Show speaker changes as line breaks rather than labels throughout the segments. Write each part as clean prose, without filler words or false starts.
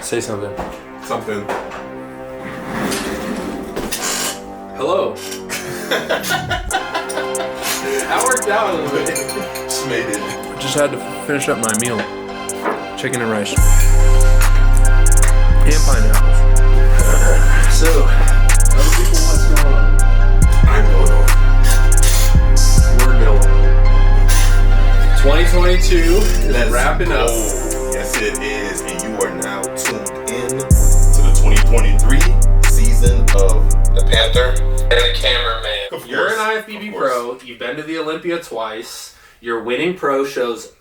Say something.
Something.
Hello. That worked out a little bit.
Just made it.
Just had to finish up my meal. Chicken and rice. And pineapples. So, other people, what's going on?
I'm going on.
We're going on. 2022 is wrapping up.
Yes, it is. And you are now tuned in to the 2023 season of the Panther
And the Cameraman.
Of
You're an
course.
IFBB
Of course.
pro. You've been to the Olympia twice. You're winning pro shows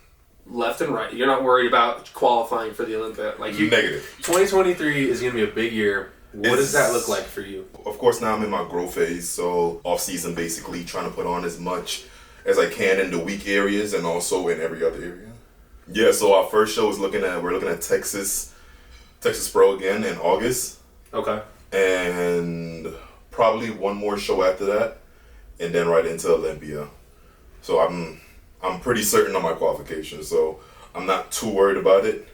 left and right. You're not worried about qualifying for the Olympia.
Negative.
2023 is going to be a big year. What does that look like for you?
Of course, now I'm in my growth phase, so off season basically trying to put on as much as I can in the weak areas and also in every other area. Yeah, so our first show is we're looking at Texas Pro again in August.
Okay.
And probably one more show after that, and then right into Olympia. So I'm pretty certain on my qualifications, so I'm not too worried about it.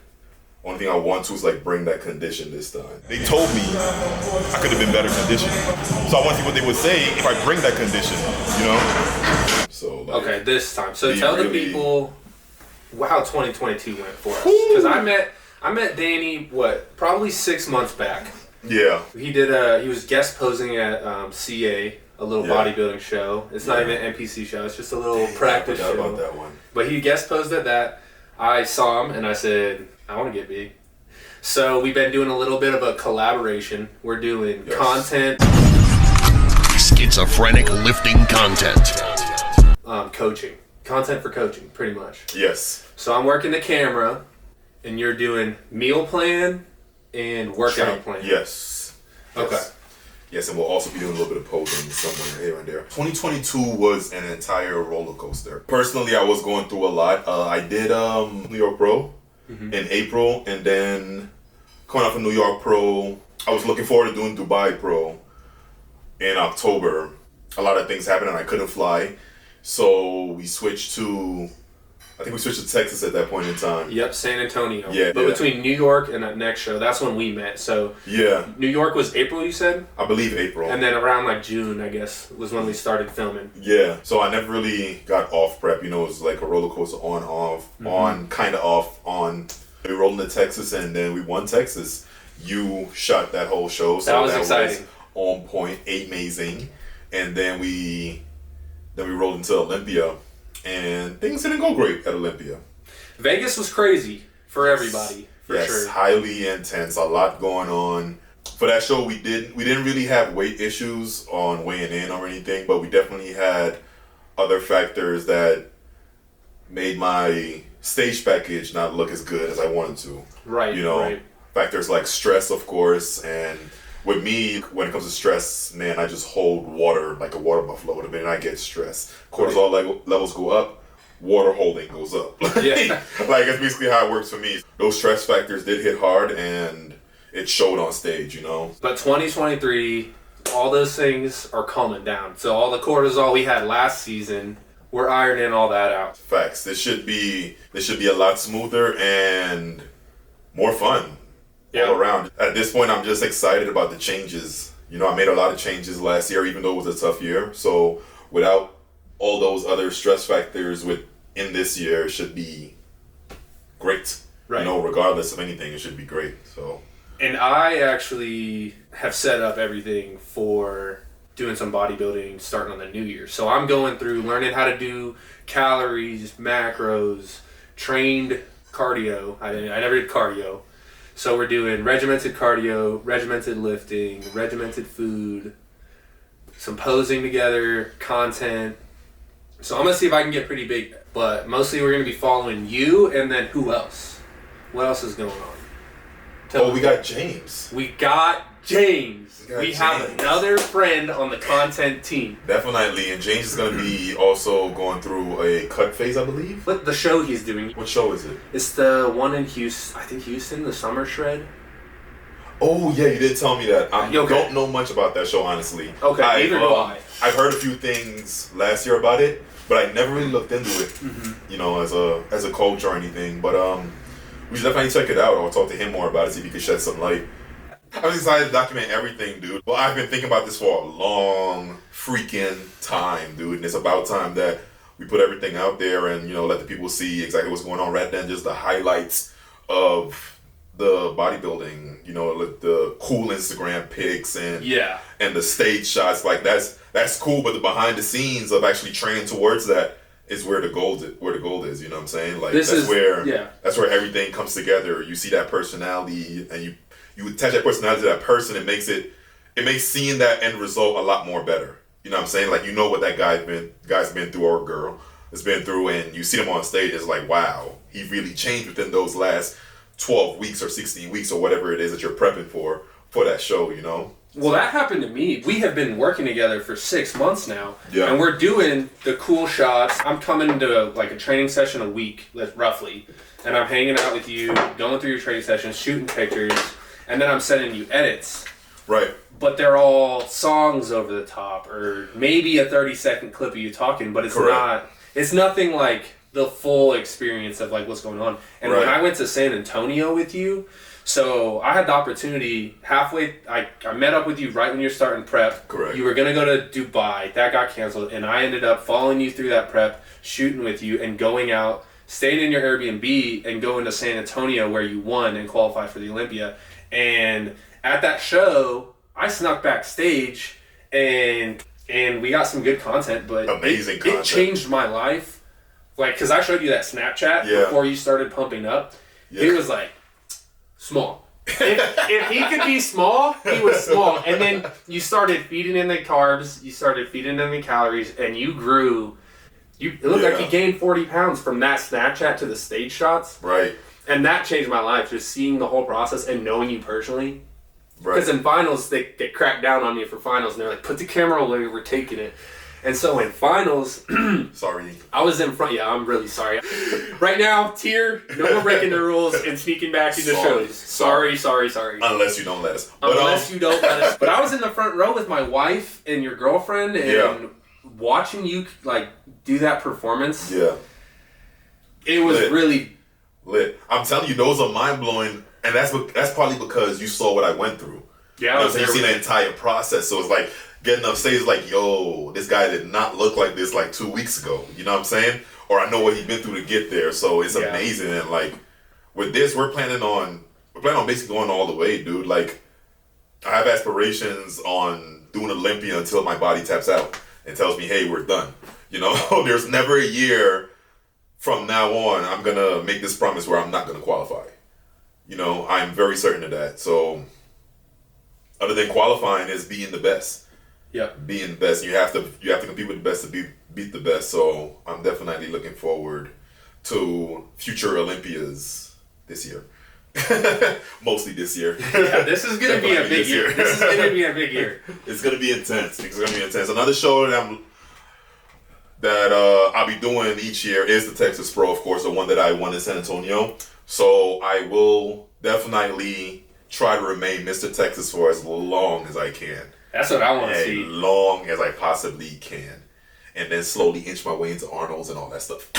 Only thing I want to is bring that condition this time. They told me I could have been better conditioned, so I want to see what they would say if I bring that condition, you know? So
Okay, this time. So
be
tell the
really-
people how 2022 went for us. Because I met Danny, probably 6 months back.
Yeah.
He was guest posing at CA, a little
Yeah.
bodybuilding show. It's not even an NPC show, it's just a little practice
I forgot
show.
about that one.
But he guest posed at that. I saw him and I said, I want to get big. So we've been doing a little bit of a collaboration. We're doing content,
Schizophrenic lifting content.
coaching. Content for coaching, pretty much.
Yes.
So I'm working the camera and you're doing meal plan and workout plan.
Yes.
Okay.
Yes, and we'll also be doing a little bit of posing somewhere here and there. 2022 was an entire roller coaster. Personally, I was going through a lot. I did New York Pro in April, and then coming off of New York Pro, I was looking forward to doing Dubai Pro in October. A lot of things happened and I couldn't fly. So we switched to Texas at that point in time.
Yep, San Antonio.
Yeah,
But
yeah.
between New York and that next show, that's when we met. So
Yeah,
New York was April, you said?
I believe April.
And then around June, I guess, was when we started filming.
Yeah, so I never really got off prep. It was like a roller coaster on, off, on, kind of off, on. We rolled into Texas and then we won Texas. You shot that whole show, so
That was exciting.
on point, amazing. And then we rolled into Olympia, and things didn't go great at Olympia.
Vegas was crazy for everybody, for
Yes,
sure.
highly intense, a lot going on. For that show, we didn't really have weight issues on weighing in or anything, but we definitely had other factors that made my stage package not look as good as I wanted to.
Right, right.
Factors like stress, of course, and with me, when it comes to stress, man, I just hold water like a water buffalo. The minute I get stressed, cortisol levels go up, water holding goes up.
Yeah.
That's basically how it works for me. Those stress factors did hit hard, and it showed on stage,
But 2023, all those things are calming down. So all the cortisol we had last season, we're ironing all that out.
Facts. This should be a lot smoother and more fun. All around. At this point, I'm just excited about the changes. I made a lot of changes last year, even though it was a tough year. So without all those other stress factors in this year, it should be great.
Right.
Regardless of anything, it should be great. So.
And I actually have set up everything for doing some bodybuilding starting on the new year. So I'm going through learning how to do calories, macros, trained cardio. I never did cardio. So we're doing regimented cardio, regimented lifting, regimented food, some posing together, content. So I'm going to see if I can get pretty big. But mostly we're going to be following you, and then who else? What else is going on?
We got James.
We got James. We have
James.
another friend on the content team.
Definitely. And James is going to be also going through a cut phase, I believe.
What the show he's doing?
What show is it?
It's the one in Houston. I think Houston, the Summer Shred.
Oh, yeah, you did tell me that. I
Okay.
don't know much about that show, honestly.
Okay, neither do I.
I've heard a few things last year about it, but I never really looked into it, as a coach or anything. But We should definitely check it out. I'll talk to him more about it, see if he can shed some light. I was excited to document everything, dude. Well, I've been thinking about this for a long freaking time, dude. And it's about time that we put everything out there and, you know, let the people see exactly what's going on rather than just the highlights of the bodybuilding, you know, like the cool Instagram pics and the stage shots. Like that's cool, but the behind the scenes of actually training towards that is where the gold is, you know what I'm saying? Like that's where everything comes together. You see that personality and you attach that personality to that person. It makes seeing that end result a lot more better. You know what I'm saying? Like, you know what that guy's been through, or girl has been through, and you see them on stage, it's like, wow, he really changed within those last 12 weeks or 16 weeks or whatever it is that you're prepping for that show, you know?
Well, that happened to me. We have been working together for 6 months now,
yeah.
And we're doing the cool shots. I'm coming to like a training session a week, roughly, and I'm hanging out with you, going through your training sessions, shooting pictures, and then I'm sending you edits.
Right.
But they're all songs over the top, or maybe a 30-second clip of you talking, but it's nothing like the full experience of like what's going on. And when I went to San Antonio with you, so I had the opportunity halfway, I met up with you right when you're starting prep.
Correct.
You were going to go to Dubai, that got canceled, and I ended up following you through that prep, shooting with you, and going out, staying in your Airbnb, and going to San Antonio where you won and qualified for the Olympia. And at that show, I snuck backstage, and we got some good content, but
amazing content.
It changed my life. Like, because I showed you that Snapchat before you started pumping up. Yeah. It was like, small. If he could be small, he was small. And then you started feeding in the carbs, you started feeding in the calories, and you grew. It looked like you gained 40 pounds from that Snapchat to the stage shots.
Right.
And that changed my life, just seeing the whole process and knowing you personally.
Right.
Because in finals, they cracked down on me for finals, and they're like, put the camera away, we're taking it. And so in finals...
sorry.
I was in front... Yeah, I'm really sorry. Right now, no more breaking the rules and sneaking back into shows. Sorry.
Unless you don't let us.
Unless you don't let us. But I was in the front row with my wife and your girlfriend, and watching you like do that performance...
Yeah.
It was really...
Lit. I'm telling you, those are mind-blowing... And that's probably because you saw what I went through.
Yeah,
you seen the entire process. So it's like getting up stage, like, yo, this guy did not look like this like 2 weeks ago. You know what I'm saying? Or I know what he's been through to get there. So it's amazing. And like with this, we're planning on basically going all the way, dude. Like I have aspirations on doing Olympia until my body taps out and tells me, hey, we're done. You know, there's never a year from now on I'm gonna make this promise where I'm not gonna qualify. You know, I'm very certain of that. So, other than qualifying is being the best.
Yeah.
Being the best. You have to compete with the best to beat the best. So, I'm definitely looking forward to future Olympias this year. Mostly this year.
Yeah, this is going to be a big year. This is going to be a big year.
It's going to be intense. Another show that I'll be doing each year is the Texas Pro, of course, the one that I won in San Antonio. So I will definitely try to remain Mr. Texas for as long as I can.
That's what I want to see.
As long as I possibly can. And then slowly inch my way into Arnold's and all that stuff.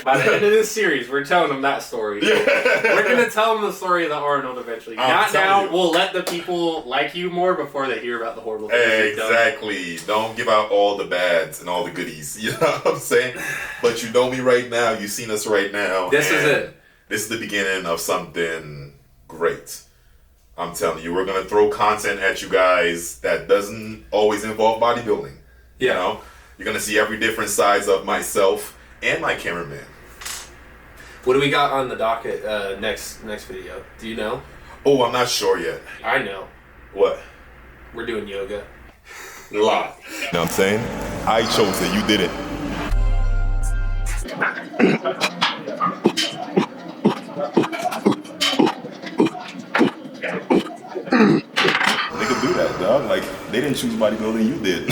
By the end of this series, we're telling them that story. Yeah. We're going to tell them the story of the Arnold eventually. Not now. We'll let the people like you more before they hear about the horrible things.
Exactly. Don't give out all the bads and all the goodies. You know what I'm saying? But you know me right now. You've seen us right now.
This is it.
This is the beginning of something great. I'm telling you, we're going to throw content at you guys that doesn't always involve bodybuilding.
Yeah.
You know? You're going to see every different sides of myself and my cameraman.
What do we got on the docket next video? Do you know?
Oh, I'm not sure yet.
I know.
What?
We're doing yoga.
Live. You know what I'm saying? I chose it. You did it. They could do that, dog. Like, they didn't choose bodybuilding, you did.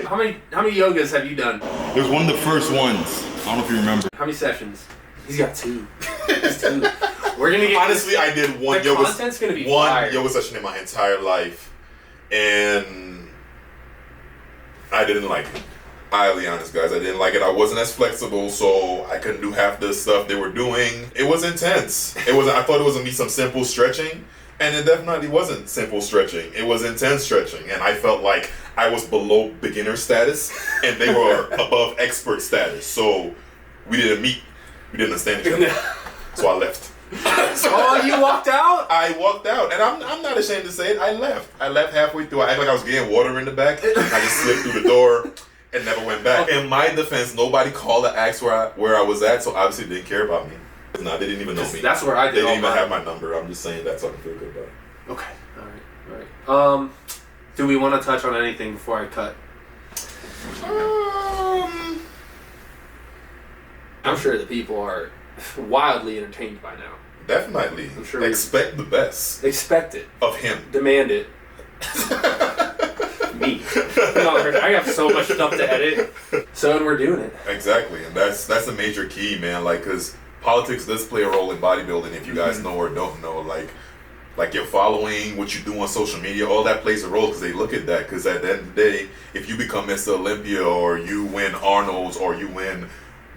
How many yogas have you done?
It was one of the first ones. I don't know if you remember.
How many sessions? He's got 2. He's 2. We're gonna get.
Honestly, I did one yoga.
Content's gonna be
one
fire.
Yoga session in my entire life, and I didn't like it. I'll be honest, guys, I didn't like it. I wasn't as flexible, so I couldn't do half the stuff they were doing. It was intense. I thought it was gonna be some simple stretching, and it definitely wasn't simple stretching. It was intense stretching, and I felt like I was below beginner status, and they were above expert status. So we didn't meet. We didn't understand each other. So I left.
Oh, you walked out?
I walked out, and I'm not ashamed to say it. I left. I left halfway through. I act like I was getting water in the back. I just slipped through the door and never went back. In my defense, nobody called to ask where I was at, so obviously they didn't care about me. No, they didn't even know me.
That's where I did.
They didn't even have my number. I'm just saying that so I can feel good about it.
Okay. All right. Do we want to touch on anything before I cut? I'm sure the people are wildly entertained by now.
Definitely.
I'm sure
expect the best.
Expect it.
Of him.
Demand it. Me. No, I have so much stuff to edit. So, and we're doing it.
Exactly. And that's a major key, man. Like, because politics does play a role in bodybuilding, if you guys know or don't know. Like your following, what you do on social media, all that plays a role because they look at that. Because at the end of the day, if you become Mr. Olympia or you win Arnold's or you win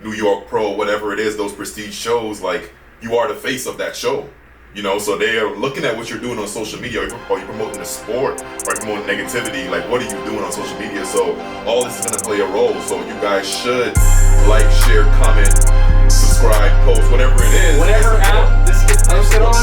New York Pro, whatever it is, those prestige shows, like, you are the face of that show. You know, so they are looking at what you're doing on social media. Are you promoting the sport? Are you promoting negativity? Like, what are you doing on social media? So all this is going to play a role. So you guys should like, share, comment, subscribe, post, whatever it is.
Whatever app this gets posted on,